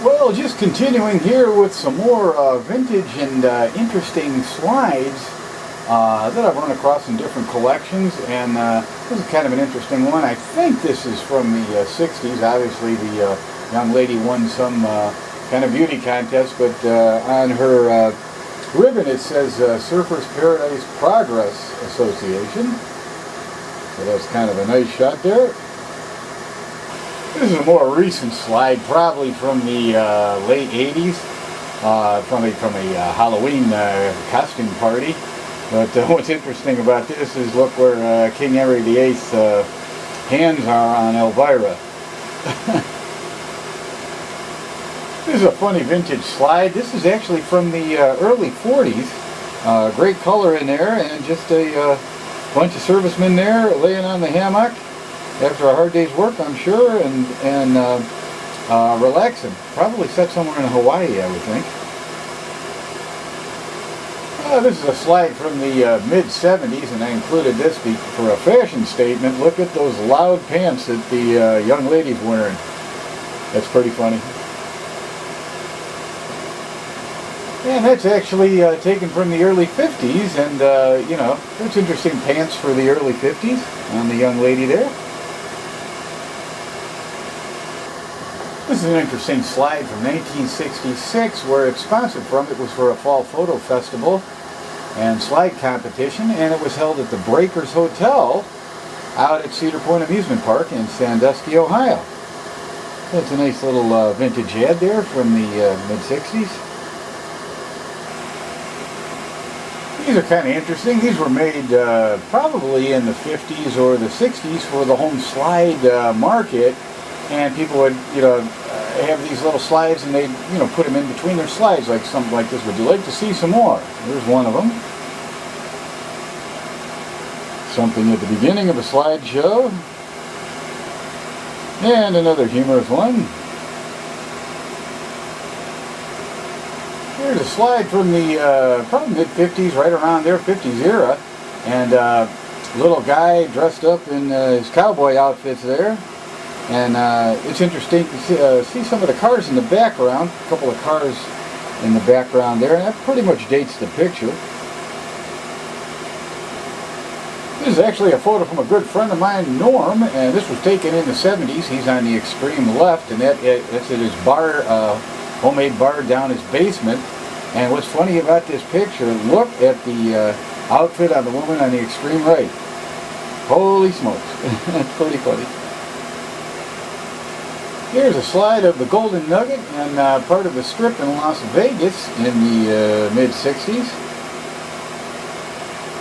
Well, just continuing here with some more vintage and interesting slides that I've run across in different collections, and this is kind of an interesting one. I think this is from the 60s. Obviously, the young lady won some kind of beauty contest, but on her ribbon it says Surfers Paradise Progress Association. So that's kind of a nice shot there. This is a more recent slide, probably from the late 80s, from a Halloween costume party. But what's interesting about this is look where King Henry VIII's hands are on Elvira. This is a funny vintage slide. This is actually from the early 40s. Great color in there, and just a bunch of servicemen there laying on the hammock after a hard day's work, I'm sure, and relaxing. Probably set somewhere in Hawaii, I would think. This is a slide from the mid-70s, and I included this for a fashion statement. Look at those loud pants that the young lady's wearing. That's pretty funny. And that's actually taken from the early 50s, and, you know, that's interesting pants for the early 50s on the young lady there. This is an interesting slide from 1966 where it's sponsored from. It was for a fall photo festival and slide competition, and it was held at the Breakers Hotel out at Cedar Point Amusement Park in Sandusky, Ohio. That's a nice little vintage ad there from the mid-60s. These are kind of interesting. These were made probably in the 50s or the 60s for the home slide market. And people would, you know, have these little slides, and they'd, you know, put them in between their slides, like something like this. Would you like to see some more? Here's one of them. Something at the beginning of a slideshow. And another humorous one. Here's a slide from the probably mid-50s, right around there, 50s era. And little guy dressed up in his cowboy outfits there. And it's interesting to see some of the cars in the background, a couple of cars in the background there, and that pretty much dates the picture. This is actually a photo from a good friend of mine, Norm, and this was taken in the 70s. He's on the extreme left, and that's at his bar, homemade bar down his basement. And what's funny about this picture, look at the outfit on the woman on the extreme right. Holy smokes, that's pretty funny. Here's a slide of the Golden Nugget and part of the Strip in Las Vegas in the mid-60s.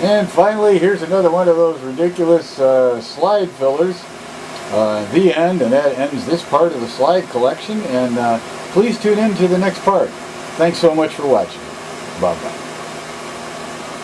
And finally, here's another one of those ridiculous slide fillers. The end, and that ends this part of the slide collection. And please tune in to the next part. Thanks so much for watching. Bye-bye.